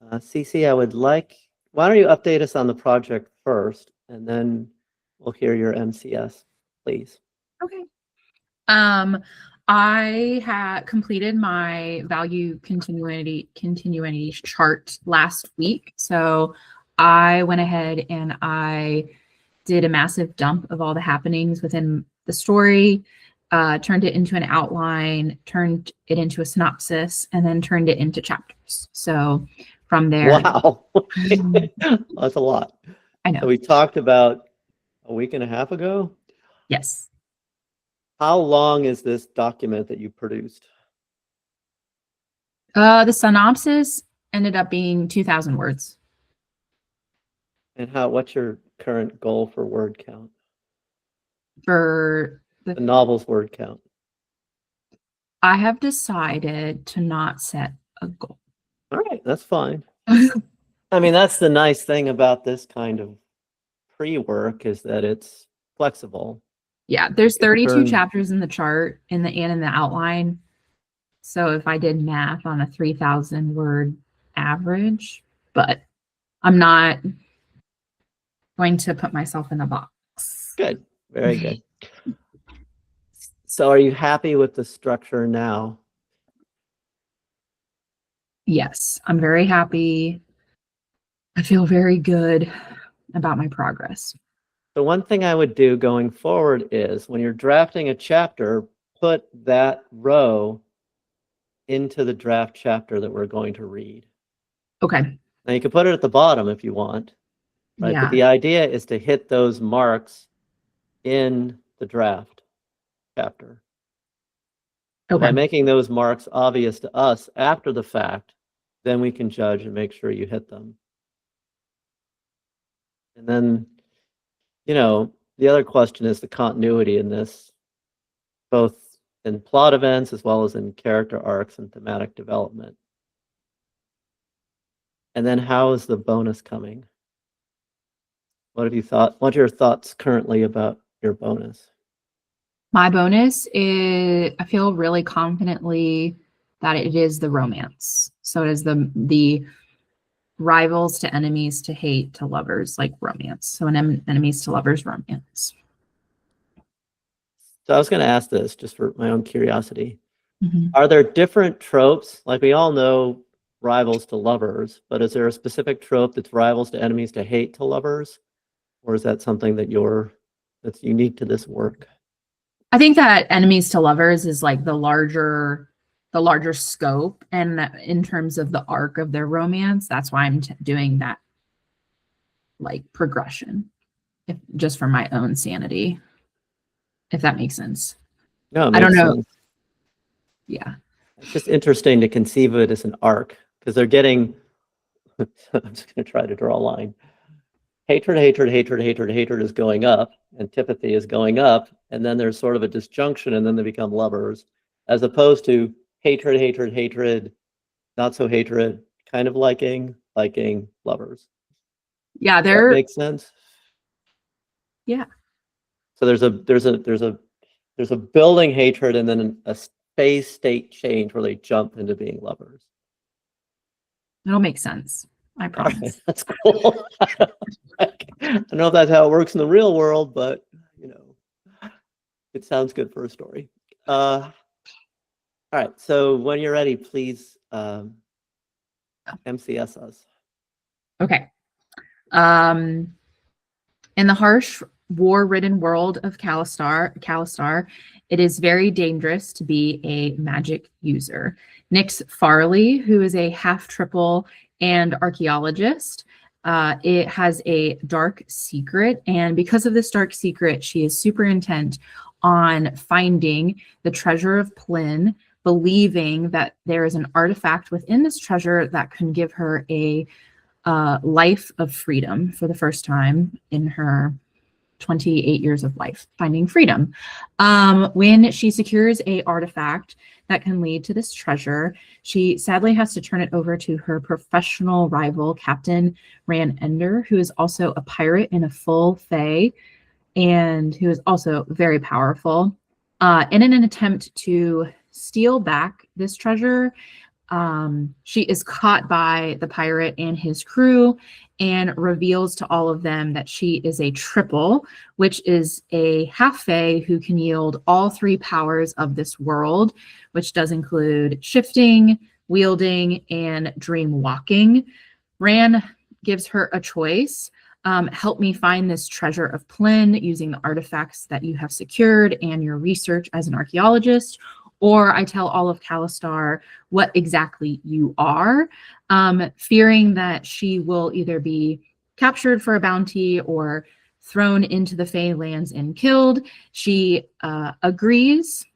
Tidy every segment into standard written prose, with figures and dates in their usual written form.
Cece, why don't you update us on the project first, and then we'll hear your MCS, please. Okay. I had completed my value continuity chart last week. So I went ahead and I did a massive dump of all the happenings within the story, turned it into an outline, turned it into a synopsis, and then turned it into chapters. So from there. Wow. That's a lot. I know. So we talked about a week and a half ago. Yes. How long is this document that you produced? The synopsis ended up being 2,000 words. And what's your current goal for word count? For the novel's word count? I have decided to not set a goal. All right, that's fine. I mean, that's the nice thing about this kind of pre-work is that it's flexible. Yeah, there's 32 chapters in the chart and in the outline. So if I did math on a 3,000 word average, but I'm not going to put myself in a box. Good, very good. So are you happy with the structure now? Yes, I'm very happy. I feel very good about my progress. The one thing I would do going forward is when you're drafting a chapter, put that row into the draft chapter that we're going to read. Okay. Now you can put it at the bottom if you want, right? Yeah. But the idea is to hit those marks in the draft chapter. Okay. By making those marks obvious to us after the fact, then we can judge and make sure you hit them. And then, you know, the other question is the continuity in this, both in plot events as well as in character arcs and thematic development. And then how is the bonus coming? What have you thought? What are your thoughts currently about your bonus? My bonus is, I feel really confidently that it is the romance. So it is the rivals to enemies to hate to lovers, like romance. So an enemies to lovers romance. So I was going to ask this just for my own curiosity. Mm-hmm. Are there different tropes? Like we all know rivals to lovers, but is there a specific trope that's rivals to enemies to hate to lovers? Or is that something that that's unique to this work? I think that enemies to lovers is like the larger scope, and in terms of the arc of their romance, that's why I'm doing that like progression, just for my own sanity, if that makes sense. No, it I don't makes know. sense. Yeah, it's just interesting to conceive of it as an arc because they're getting. I'm just going to try to draw a line. Hatred is going up, antipathy is going up, and then there's sort of a disjunction, and then they become lovers, as opposed to hatred, not so hatred, kind of liking, lovers. yeah, that makes sense. Yeah. So there's a building hatred, and then a phase state change where they jump into being lovers. It'll make sense. I promise. Right, that's cool. I don't know if that's how it works in the real world, but you know, it sounds good for a story. All right, so when you're ready, please MCS us. Okay. In the harsh, war-ridden world of Kalistar, it is very dangerous to be a magic user. Nyx Farley, who is a half-triple and archaeologist, it has a dark secret, and because of this dark secret, she is super intent on finding the treasure of Plynn, believing that there is an artifact within this treasure that can give her a life of freedom for the first time in her 28 years of life, finding freedom. When she secures a artifact that can lead to this treasure, she sadly has to turn it over to her professional rival, Captain Ran Ender, who is also a pirate in a full fae and who is also very powerful. In an attempt to steal back this treasure, She is caught by the pirate and his crew and reveals to all of them that she is a triple, which is a half-fae who can yield all three powers of this world, which does include shifting, wielding, and dream walking. Ran gives her a choice. Help me find this treasure of Plyn using the artifacts that you have secured and your research as an archaeologist, or I tell all of Kalistar what exactly you are, fearing that she will either be captured for a bounty or thrown into the Fae lands and killed. She agrees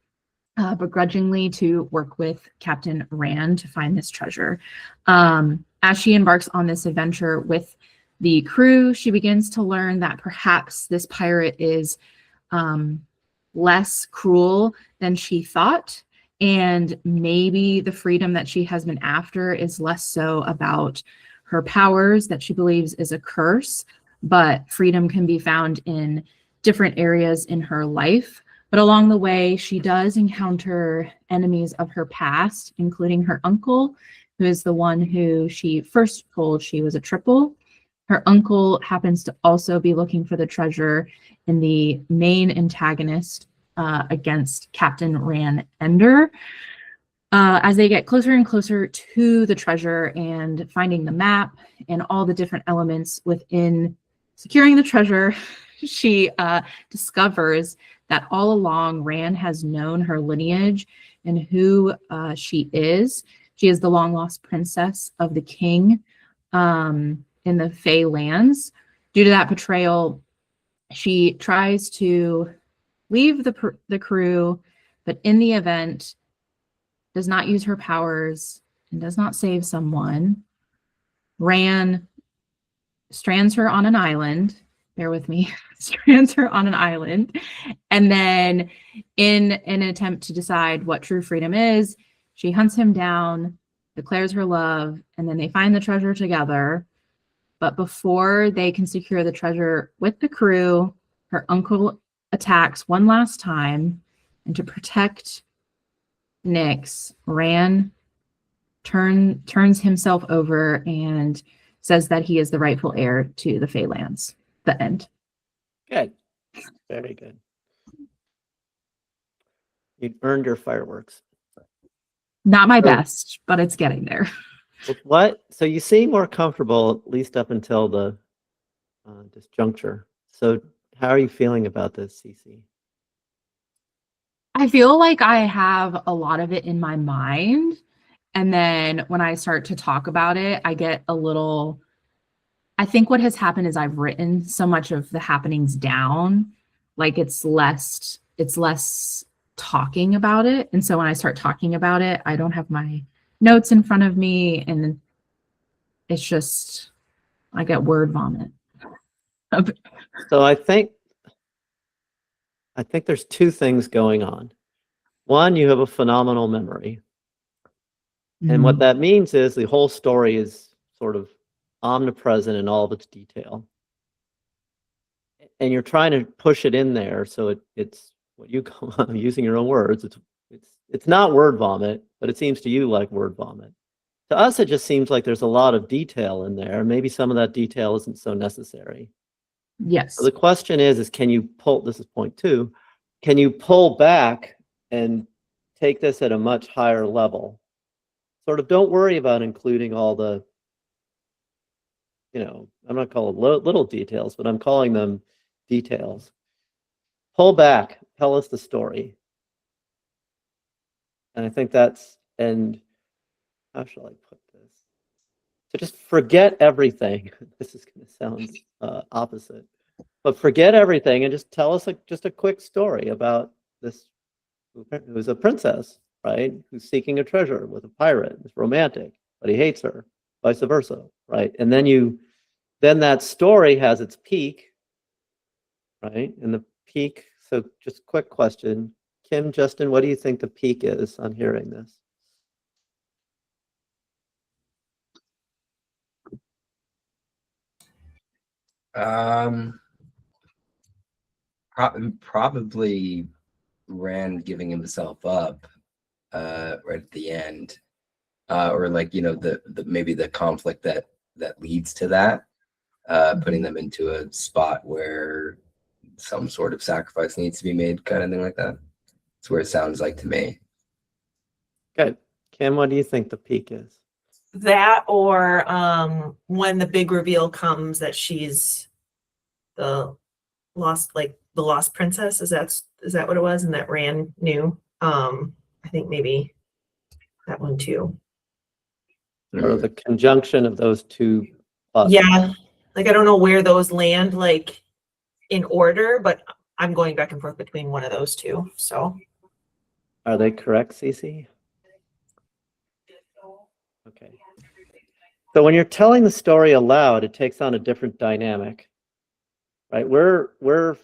begrudgingly to work with Captain Rand to find this treasure. As she embarks on this adventure with the crew, she begins to learn that perhaps this pirate is less cruel than she thought, and maybe the freedom that she has been after is less so about her powers that she believes is a curse, but freedom can be found in different areas in her life. But along the way, she does encounter enemies of her past, including her uncle, who is the one who she first told she was a triple. Her uncle happens to also be looking for the treasure in the main antagonist against Captain Ran Ender. As they get closer and closer to the treasure and finding the map and all the different elements within securing the treasure, she discovers that all along Ran has known her lineage and who she is. She is the long-lost princess of the king in the Fae lands. Due to that betrayal, she tries to leave the crew, but in the event, does not use her powers and does not save someone. Ran strands her on an island. Bear with me. Strands her on an island. And then in an attempt to decide what true freedom is, she hunts him down, declares her love, and then they find the treasure together. But before they can secure the treasure with the crew, her uncle attacks one last time, and to protect Nyx, Ran turns himself over and says that he is the rightful heir to the Fae lands. The end. Good. Very good. You earned your fireworks. Not my best, but it's getting there. What? So you seem more comfortable, at least up until the disjuncture. So how are you feeling about this, Cece? I feel like I have a lot of it in my mind. And then when I start to talk about it, I get a little, I think what has happened is I've written so much of the happenings down, like it's less talking about it. And so when I start talking about it, I don't have my notes in front of me, and it's just, I get word vomit. So I think there's two things going on. One, you have a phenomenal memory. And what that means is the whole story is sort of omnipresent in all of its detail. And you're trying to push it in there so it's what you call, using your own words, it's not word vomit, but it seems to you like word vomit. To us, it just seems like there's a lot of detail in there. Maybe some of that detail isn't so necessary. Yes. So the question is can you pull, this is point 2, can you pull back and take this at a much higher level? Sort of don't worry about including all the, I'm not calling little details, but I'm calling them details. Pull back, tell us the story. And I think that's, and how shall I put this? So just forget everything. This is going to sound opposite, but forget everything and just tell us just a quick story about this, who's a princess, right? Who's seeking a treasure with a pirate. It's romantic, but he hates her, vice versa, right? And then that story has its peak, right? And the peak, so just quick question. Kim, Justin, what do you think the peak is on hearing this? Probably Rand giving himself up right at the end. or like, you know, the maybe the conflict that leads to that, putting them into a spot where some sort of sacrifice needs to be made, kind of thing like that. That's where it sounds like to me. Good. Kim, what do you think the peak is? That, or when the big reveal comes that she's the lost princess. Is that what it was? And that Rand knew. I think maybe that one too. Or the conjunction of those two plots? Yeah, like I don't know where those land like in order, but I'm going back and forth between one of those two. So Are they correct, Cece? Okay. So when you're telling the story aloud, it takes on a different dynamic, right? We're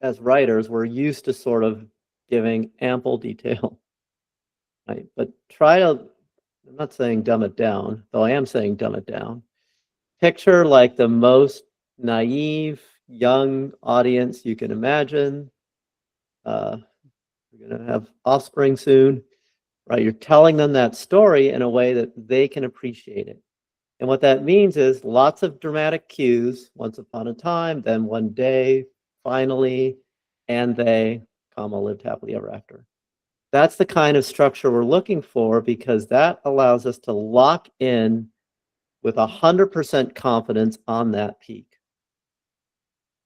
as writers, we're used to sort of giving ample detail, right? But I'm not saying dumb it down, though I am saying dumb it down. Picture like the most naive young audience you can imagine. We're gonna have offspring soon, right? You're telling them that story in a way that they can appreciate it. And what that means is lots of dramatic cues, once upon a time, then one day, finally, and they, lived happily ever after. That's the kind of structure we're looking for, because that allows us to lock in with 100% confidence on that peak.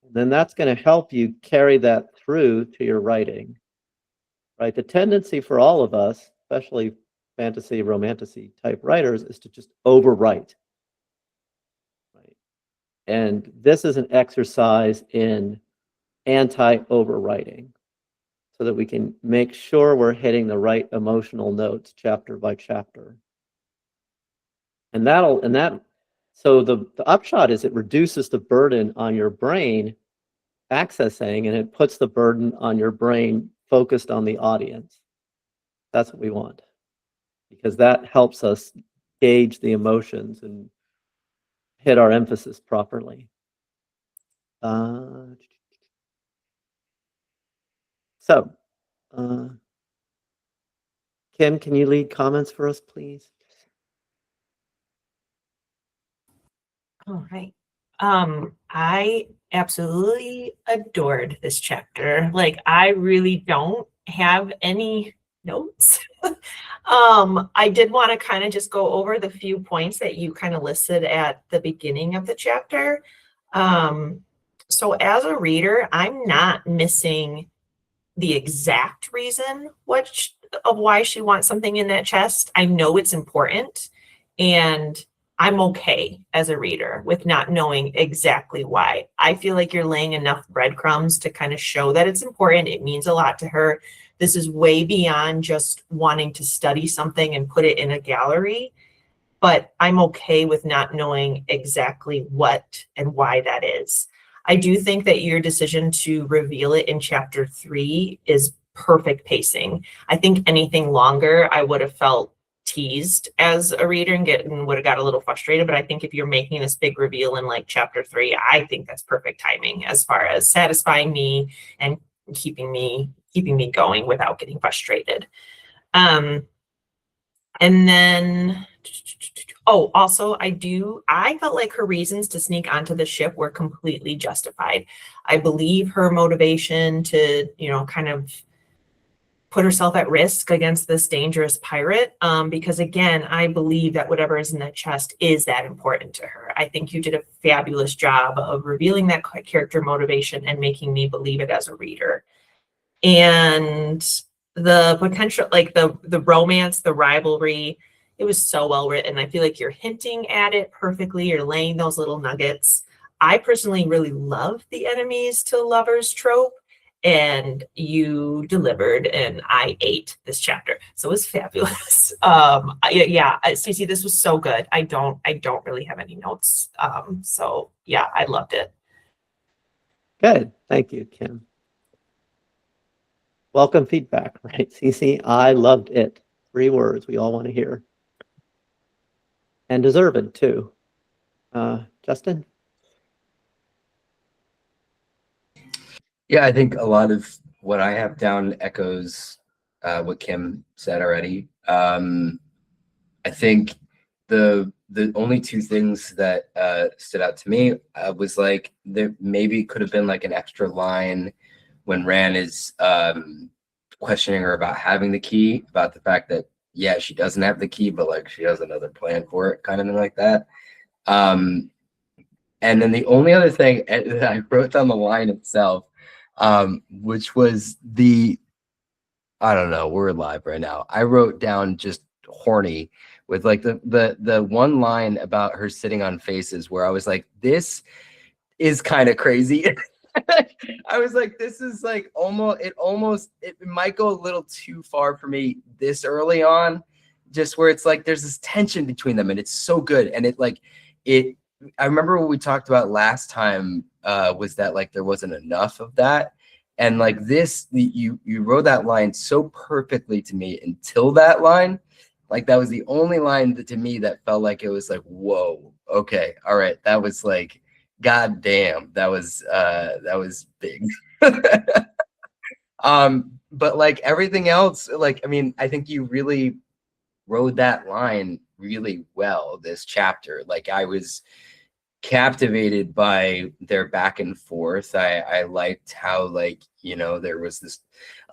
And then that's going to help you carry that through to your writing, right? The tendency for all of us, especially fantasy, romantasy type writers, is to just overwrite. Right? And this is an exercise in anti-overwriting, so that we can make sure we're hitting the right emotional notes chapter by chapter. And so the upshot is it reduces the burden on your brain accessing, and it puts the burden on your brain focused on the audience. That's what we want, because that helps us gauge the emotions and hit our emphasis properly. Kim, can you lead comments for us, please? all right. I absolutely adored this chapter. Like, I really don't have any notes. I did want to kind of just go over the few points that you kind of listed at the beginning of the chapter. So as a reader, I'm not missing the exact reason of why she wants something in that chest. I know it's important, and I'm okay as a reader with not knowing exactly why. I feel like you're laying enough breadcrumbs to kind of show that it's important. It means a lot to her. This is way beyond just wanting to study something and put it in a gallery, but I'm okay with not knowing exactly what and why that is. I do think that your decision to reveal it in chapter 3 is perfect pacing. I think anything longer, I would have felt teased as a reader and would have got a little frustrated. But I think if you're making this big reveal in like chapter 3, I think that's perfect timing as far as satisfying me and keeping me going without getting frustrated. And then, oh, also I felt like her reasons to sneak onto the ship were completely justified. I believe her motivation to, kind of put herself at risk against this dangerous pirate, because again, I believe that whatever is in that chest is that important to her. I think you did a fabulous job of revealing that character motivation and making me believe it as a reader. And the potential, like the romance, the rivalry, it was so well written. I feel like you're hinting at it perfectly. You're laying those little nuggets. I personally really love the enemies to lovers trope, and you delivered, and I ate this chapter. So it was fabulous. Stacey, this was so good. I don't really have any notes. So yeah, I loved it. Good. Thank you, Kim. Welcome feedback, right? Cece, I loved it. 3 words we all want to hear. And deserved too. Justin? Yeah, I think a lot of what I have down echoes what Kim said already. I think the only two things that stood out to me was like there maybe could have been like an extra line when Rand is questioning her about having the key, about the fact that yeah, she doesn't have the key, but like she has another plan for it, kind of thing like that. And then the only other thing that I wrote down the line itself, which was I don't know, we're live right now. I wrote down just horny with like the one line about her sitting on faces where I was like, this is kind of crazy. I was like, this is like it might go a little too far for me this early on, just where it's like there's this tension between them and it's so good. And I remember what we talked about last time was that like there wasn't enough of that. And like this, you wrote that line so perfectly to me until that line. Like that was the only line that to me that felt like it was like, whoa, okay, all right. That was like, God damn, that was big. But like everything else, like, I mean, I think you really rode that line really well this chapter. Like I was captivated by their back and forth. I liked how like, you know, there was this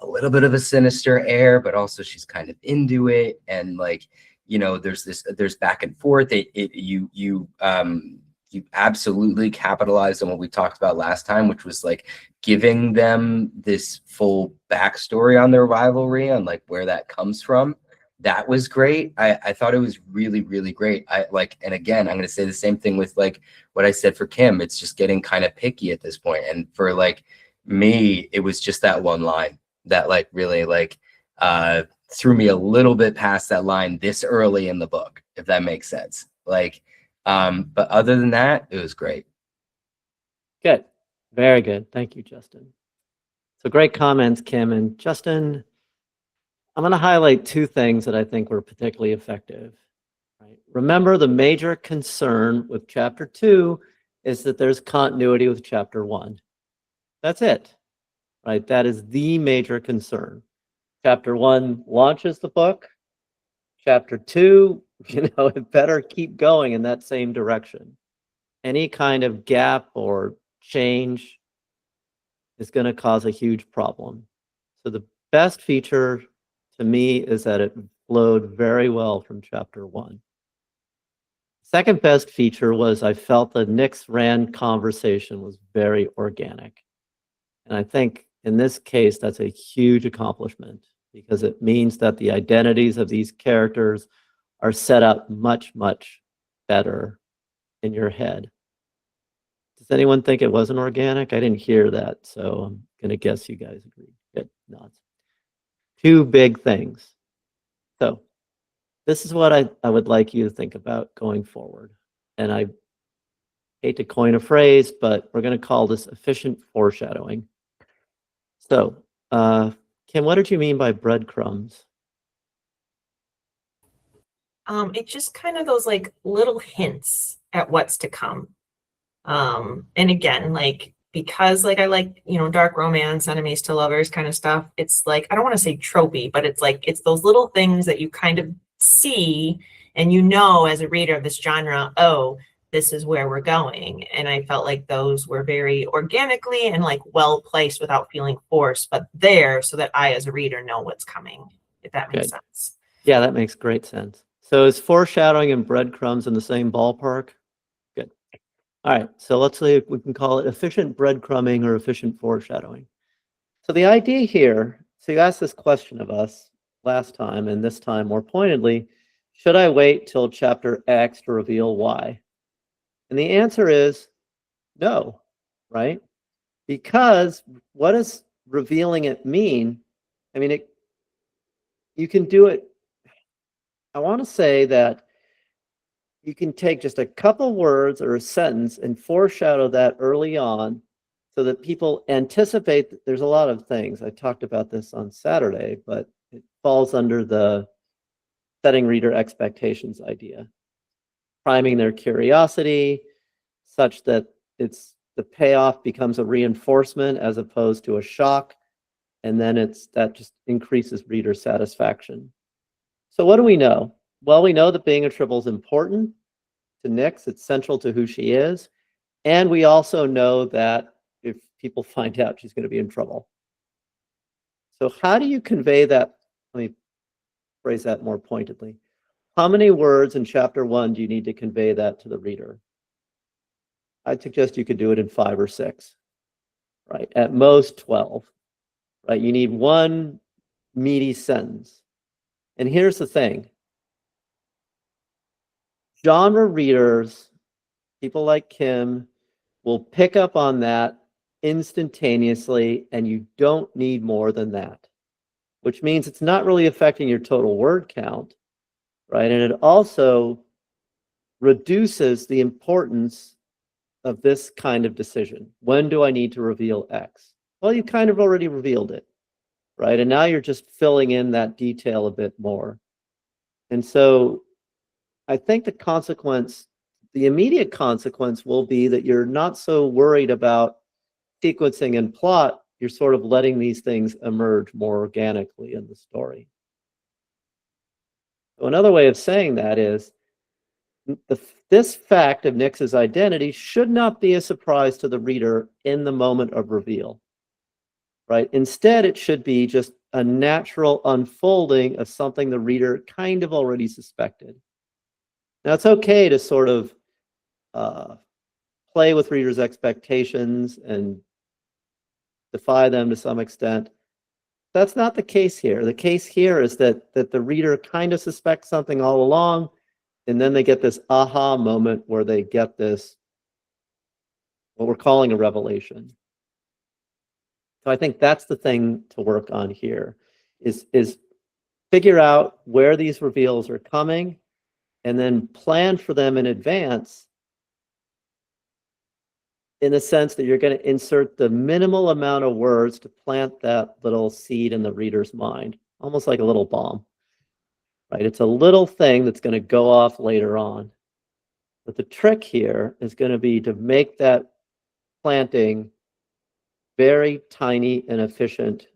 a little bit of a sinister air, but also she's kind of into it. And like, you know, there's back and forth. You absolutely capitalized on what we talked about last time, which was like giving them this full backstory on their rivalry and like where that comes from. That was great. I thought it was really, really great. And again, I'm going to say the same thing with like what I said for Kim. It's just getting kind of picky at this point. And for like me, it was just that one line that like really like threw me a little bit past that line this early in the book, if that makes sense. Like, but other than that, it was great. Good. Very good. Thank you, Justin. So great comments, Kim. And Justin, I'm going to highlight two things that I think were particularly effective. Right? Remember, the major concern with chapter 2 is that there's continuity with chapter 1. That's it. Right? That is the major concern. Chapter 1 launches the book. Chapter 2, you know, it better keep going in that same direction. Any kind of gap or change is going to cause a huge problem. So the best feature to me is that it flowed very well from chapter 1. Second best feature was I felt the Nyx Rand conversation was very organic. And I think in this case, that's a huge accomplishment because it means that the identities of these characters are set up much, much better in your head. Does anyone think it wasn't organic? I didn't hear that, so I'm going to guess you guys agree. Good, nods. Two big things. So this is what I would like you to think about going forward. And I hate to coin a phrase, but we're going to call this efficient foreshadowing. So, Kim, what did you mean by breadcrumbs? It's just kind of those like little hints at what's to come. And again, like because like I like, you know, dark romance, enemies to lovers kind of stuff. It's like, I don't want to say tropey, but it's like, it's those little things that you kind of see and you know as a reader of this genre, oh, this is where we're going. And I felt like those were very organically and like well placed without feeling forced, but there so that I as a reader know what's coming, if that makes sense. Yeah, that makes great sense. So is foreshadowing and breadcrumbs in the same ballpark? Good. All right, so let's say we can call it efficient breadcrumbing or efficient foreshadowing. So the idea here, so you asked this question of us last time, and this time more pointedly, should I wait till chapter X to reveal Y? And the answer is no, right? Because what does revealing it mean? I mean, you can do it. I want to say that you can take just a couple words or a sentence and foreshadow that early on so that people anticipate that there's a lot of things. I talked about this on Saturday, but it falls under the setting reader expectations idea. Priming their curiosity such that the payoff becomes a reinforcement as opposed to a shock, and then that just increases reader satisfaction. So what do we know? Well, we know that being a triple is important to Nyx. It's central to who she is. And we also know that if people find out, she's going to be in trouble. So how do you convey that? Let me phrase that more pointedly. How many words in chapter 1 do you need to convey that to the reader? I'd suggest you could do it in 5 or 6, right? At most 12, right? You need one meaty sentence. And here's the thing. Genre readers, people like Kim, will pick up on that instantaneously, and you don't need more than that, which means it's not really affecting your total word count, right? And it also reduces the importance of this kind of decision. When do I need to reveal X? Well, you kind of already revealed it, right? And now you're just filling in that detail a bit more. And so I think the immediate consequence will be that you're not so worried about sequencing and plot. You're sort of letting these things emerge more organically in the story. So another way of saying that is this fact of Nyx's identity should not be a surprise to the reader in the moment of reveal, right? Instead, it should be just a natural unfolding of something the reader kind of already suspected. Now, it's okay to sort of play with readers' expectations and defy them to some extent. That's not the case here. The case here is that the reader kind of suspects something all along, and then they get this aha moment where they get this, what we're calling a revelation. So I think that's the thing to work on here, is figure out where these reveals are coming and then plan for them in advance, in the sense that you're going to insert the minimal amount of words to plant that little seed in the reader's mind, almost like a little bomb, right? It's a little thing that's going to go off later on. But the trick here is going to be to make that planting very tiny and efficient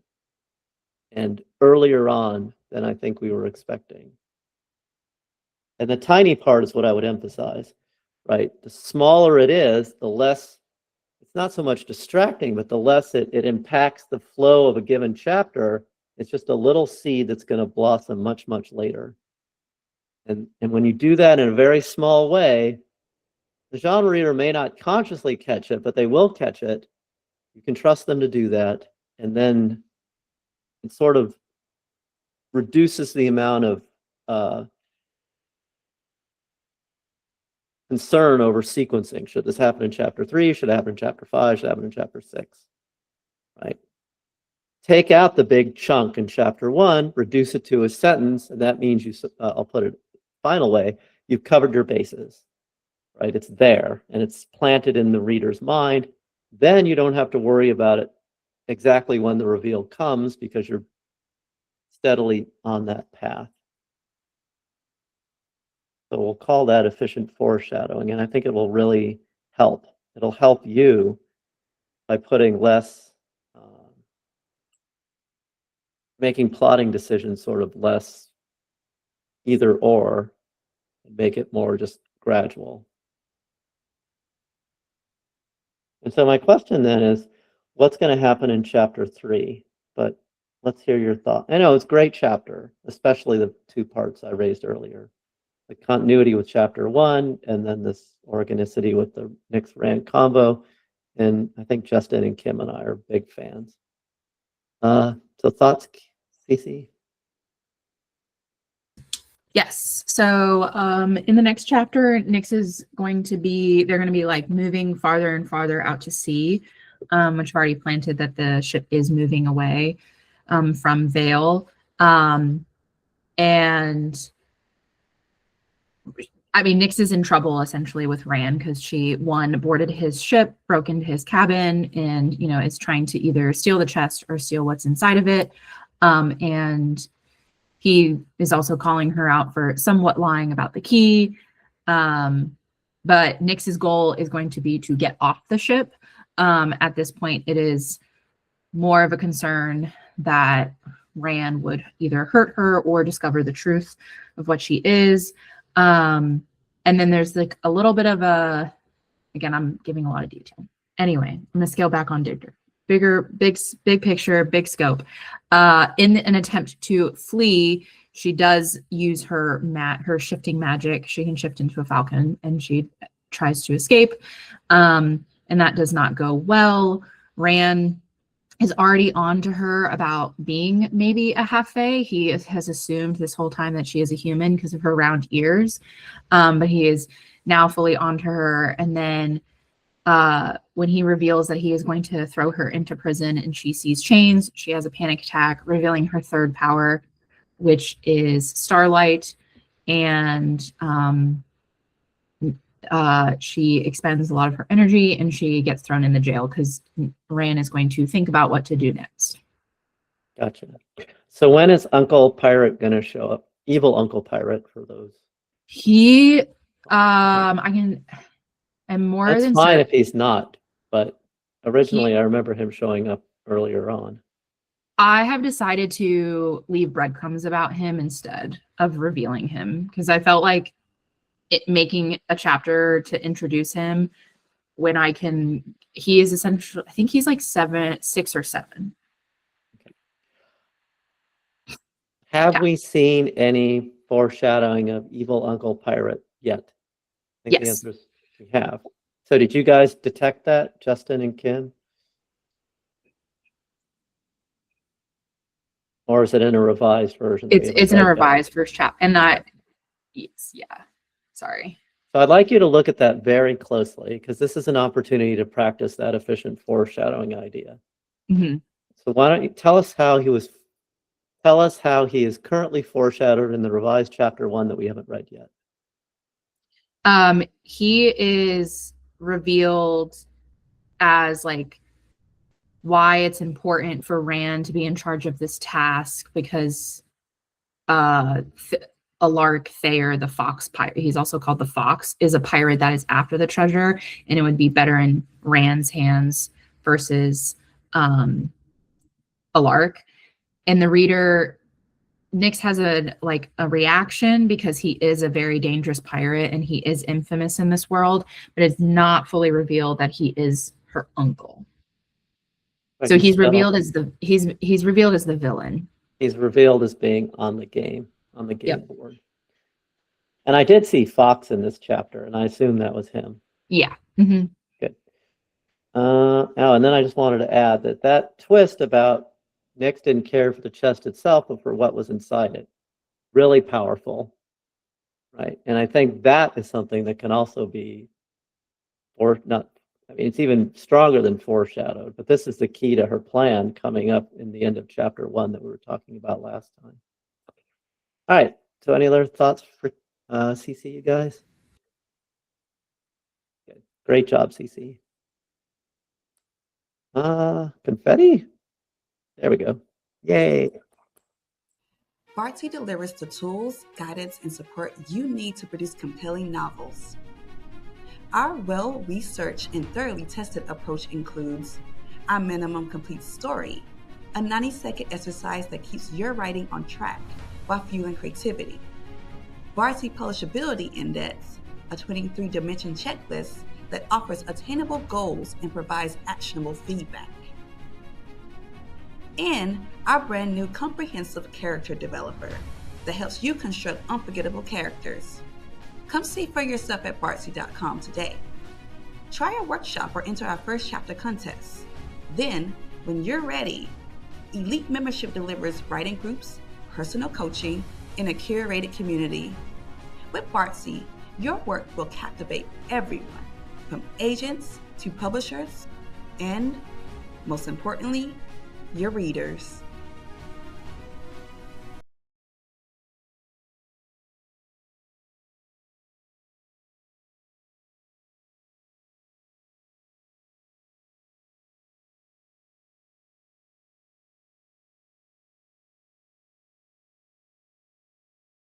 and earlier on than I think we were expecting. And the tiny part is what I would emphasize, right? The smaller it is, the less, it's not so much distracting, but the less it impacts the flow of a given chapter. It's just a little seed that's going to blossom much, much later. And when you do that in a very small way, the genre reader may not consciously catch it, but they will catch it. You can trust them to do that. And then it sort of reduces the amount of concern over sequencing. Should this happen in chapter 3? Should it happen in chapter 5? Should it happen in chapter 6? Right? Take out the big chunk in chapter 1, reduce it to a sentence, and that means you, I'll put it final way, you've covered your bases, right? It's there, and it's planted in the reader's mind. Then you don't have to worry about it exactly when the reveal comes, because you're steadily on that path. So we'll call that efficient foreshadowing, and I think it will really help. It'll help you by putting less, making plotting decisions sort of less either or, and make it more just gradual. And so my question then is, what's going to happen in chapter 3? But let's hear your thought. I know it's a great chapter, especially the 2 parts I raised earlier. The continuity with chapter 1, and then this organicity with the Nyx Rand combo. And I think Justin and Kim and I are big fans. So thoughts, Cece? Yes. So in the next chapter, Nyx is going to be, they're going to be like moving farther and farther out to sea, which I've already planted that the ship is moving away from Vale. And I mean, Nyx is in trouble essentially with Rand, because she, one, boarded his ship, broke into his cabin, and, you know, is trying to either steal the chest or steal what's inside of it. And he is also calling her out for somewhat lying about the key. But Nyx's goal is going to be to get off the ship. At this point, it is more of a concern that Rand would either hurt her or discover the truth of what she is. And then there's like a little bit of a, again, I'm giving a lot of detail. Anyway, I'm going to scale back on Digger. Big picture, big scope. In an attempt to flee, she does use her shifting magic. She can shift into a falcon, and she tries to escape. And that does not go well. Rand is already on to her about being maybe a half-fae. He has assumed this whole time that she is a human because of her round ears. But he is now fully on to her. And then when he reveals that he is going to throw her into prison and she sees chains, she has a panic attack, revealing her third power, which is Starlight. And she expends a lot of her energy and she gets thrown in the jail because Rand is going to think about what to do next. Gotcha. So when is Uncle Pirate going to show up? Evil Uncle Pirate for those. He, I'm more That's than fine certain. if he's not, but originally I remember him showing up earlier on. I have decided to leave breadcrumbs about him instead of revealing him because I felt like making a chapter to introduce him when he is essentially, I think he's like 6 or 7. Have we seen any foreshadowing of Evil Uncle Pirate yet? I think the Yes. answer is we have. So did you guys detect that, Justin and Kim? Or is it in a revised version? that we haven't It's in a read yet? revised first chapter, and yeah. Sorry. So I'd like you to look at that very closely because this is an opportunity to practice that efficient foreshadowing idea. Mm-hmm. So why don't you tell us how he is currently foreshadowed in the revised chapter 1 that we haven't read yet. He is revealed as like why it's important for Rand to be in charge of this task because Alark Thayer, the fox pirate, he's also called the Fox, is a pirate that is after the treasure, and it would be better in Rand's hands versus Alark. And the reader, Nyx has a reaction because he is a very dangerous pirate and he is infamous in this world, but it's not fully revealed that he is her uncle. So he's revealed as he's revealed as the villain. He's revealed as being on the game Yep. board. And I did see Fox in this chapter, and I assume that was him. Yeah. Mm-hmm. Good. And then I just wanted to add that twist about Nyx didn't care for the chest itself, but for what was inside it. Really powerful, right? And I think that is something that can also be, it's even stronger than foreshadowed, but this is the key to her plan coming up in the end of chapter 1 that we were talking about last time. All right, so any other thoughts for CC, you guys? Good. Great job, CC. Confetti? There we go. Yay. Barty delivers the tools, guidance, and support you need to produce compelling novels. Our well-researched and thoroughly tested approach includes our minimum complete story, a 90-second exercise that keeps your writing on track while fueling creativity. Barty Publishability Index, a 23-dimension checklist that offers attainable goals and provides actionable feedback. And our brand new comprehensive character developer that helps you construct unforgettable characters. Come see for yourself at Bartsy.com today. Try our workshop or enter our first chapter contest. Then, when you're ready, Elite Membership delivers writing groups, personal coaching, and a curated community. With Bartsy, your work will captivate everyone, from agents to publishers, and, most importantly, your readers.